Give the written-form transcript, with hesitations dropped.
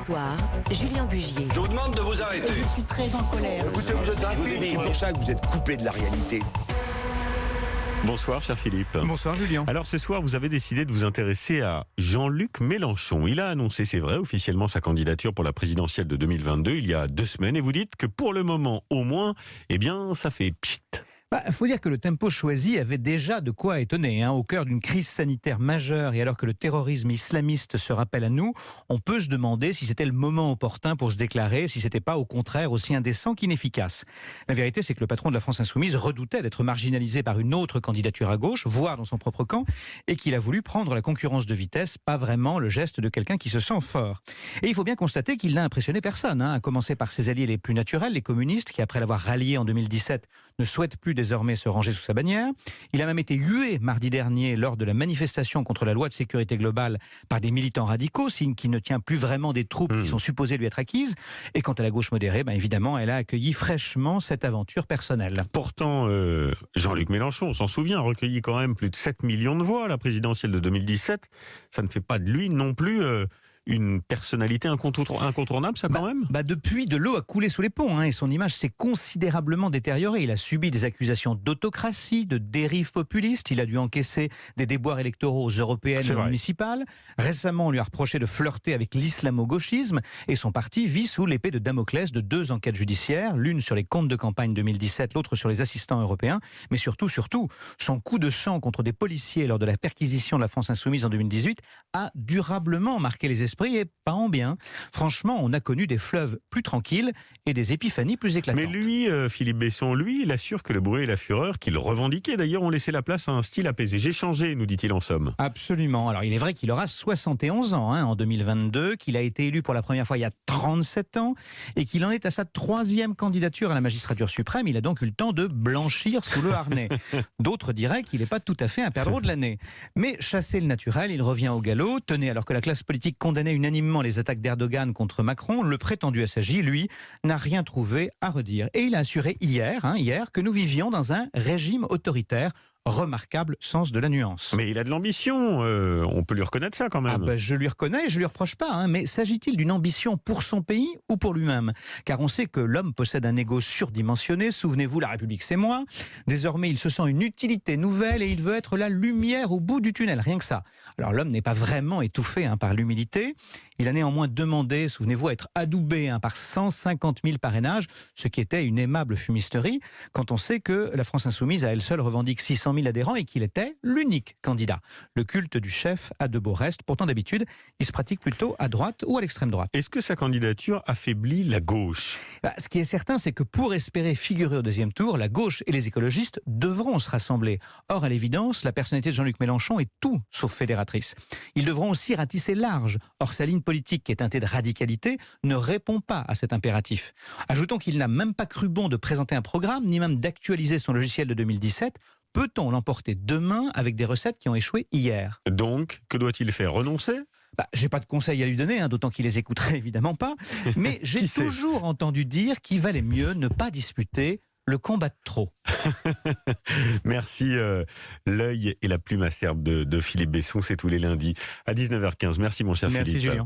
Soir, Julien Bugier. Je vous demande de vous arrêter. Je suis très en colère. Écoutez, vous êtes C'est pour ça que vous êtes coupé de la réalité. Bonsoir, cher Philippe. Bonsoir, Julien. Alors ce soir, vous avez décidé de vous intéresser à Jean-Luc Mélenchon. Il a annoncé, c'est vrai, officiellement sa candidature pour la présidentielle de 2022 il y a 2 semaines. Et vous dites que pour le moment, au moins, eh bien, ça fait pchit. Faut dire que le tempo choisi avait déjà de quoi étonner. Au cœur d'une crise sanitaire majeure et alors que le terrorisme islamiste se rappelle à nous, on peut se demander si c'était le moment opportun pour se déclarer, si c'était pas au contraire aussi indécent qu'inefficace. La vérité, c'est que le patron de la France Insoumise redoutait d'être marginalisé par une autre candidature à gauche, voire dans son propre camp, et qu'il a voulu prendre la concurrence de vitesse, pas vraiment le geste de quelqu'un qui se sent fort. Et il faut bien constater qu'il n'a impressionné personne, à commencer par ses alliés les plus naturels, les communistes, qui après l'avoir rallié en 2017, ne souhaitent plus désormais se ranger sous sa bannière. Il a même été hué mardi dernier lors de la manifestation contre la loi de sécurité globale par des militants radicaux, signe qu'il ne tient plus vraiment des troupes qui sont supposées lui être acquises. Et quant à la gauche modérée, évidemment, elle a accueilli fraîchement cette aventure personnelle. Pourtant, Jean-Luc Mélenchon, on s'en souvient, a recueilli quand même plus de 7 millions de voix à la présidentielle de 2017. Ça ne fait pas de lui non plus une personnalité incontournable, ça, quand même. Depuis, de l'eau a coulé sous les ponts, et son image s'est considérablement détériorée. Il a subi des accusations d'autocratie, de dérive populiste. Il a dû encaisser des déboires électoraux aux européennes et municipales. Récemment, on lui a reproché de flirter avec l'islamo-gauchisme et son parti vit sous l'épée de Damoclès de 2 enquêtes judiciaires, l'une sur les comptes de campagne 2017, l'autre sur les assistants européens. Mais surtout, son coup de sang contre des policiers lors de la perquisition de la France Insoumise en 2018 a durablement marqué les esprits et pas en bien. Franchement, on a connu des fleuves plus tranquilles et des épiphanies plus éclatantes. Mais lui, Philippe Besson, lui, il assure que le bruit et la fureur qu'il revendiquait d'ailleurs ont laissé la place à un style apaisé. J'ai changé, nous dit-il en somme. Absolument. Alors il est vrai qu'il aura 71 ans en 2022, qu'il a été élu pour la première fois il y a 37 ans et qu'il en est à sa 3e candidature à la magistrature suprême. Il a donc eu le temps de blanchir sous le harnais. D'autres diraient qu'il n'est pas tout à fait un perdreau de l'année. Mais chasser le naturel, il revient au galop. Tenez, alors que la classe politique condamnait unanimement les attaques d'Erdogan contre Macron, le prétendu assagi, lui, n'a rien trouvé à redire. Et il a assuré hier que nous vivions dans un régime autoritaire. Remarquable sens de la nuance. Mais il a de l'ambition, on peut lui reconnaître ça quand même. Je lui reconnais et je lui reproche pas, mais s'agit-il d'une ambition pour son pays ou pour lui-même? Car on sait que l'homme possède un ego surdimensionné, souvenez-vous, la République c'est moi. Désormais il se sent une utilité nouvelle et il veut être la lumière au bout du tunnel, rien que ça. Alors l'homme n'est pas vraiment étouffé par l'humilité, il a néanmoins demandé, souvenez-vous, à être adoubé par 150 000 parrainages, ce qui était une aimable fumisterie, quand on sait que la France Insoumise à elle seule revendique 600 000 adhérents et qu'il était l'unique candidat. Le culte du chef a de beaux restes. Pourtant, d'habitude, il se pratique plutôt à droite ou à l'extrême droite. Est-ce que sa candidature affaiblit la gauche ? Ce qui est certain, c'est que pour espérer figurer au 2e tour, la gauche et les écologistes devront se rassembler. Or, à l'évidence, la personnalité de Jean-Luc Mélenchon est tout sauf fédératrice. Ils devront aussi ratisser large. Or, sa ligne politique, qui est teintée de radicalité, ne répond pas à cet impératif. Ajoutons qu'il n'a même pas cru bon de présenter un programme, ni même d'actualiser son logiciel de 2017. Peut-on l'emporter demain avec des recettes qui ont échoué hier? Donc, que doit-il faire? Renoncer? J'ai pas de conseils à lui donner, d'autant qu'il les écouterait évidemment pas. Mais j'ai toujours entendu dire qu'il valait mieux ne pas disputer le combat de trop. Merci. L'œil et la plume acerbe de Philippe Besson, c'est tous les lundis à 19h15. Merci mon cher Philippe. Merci Julien.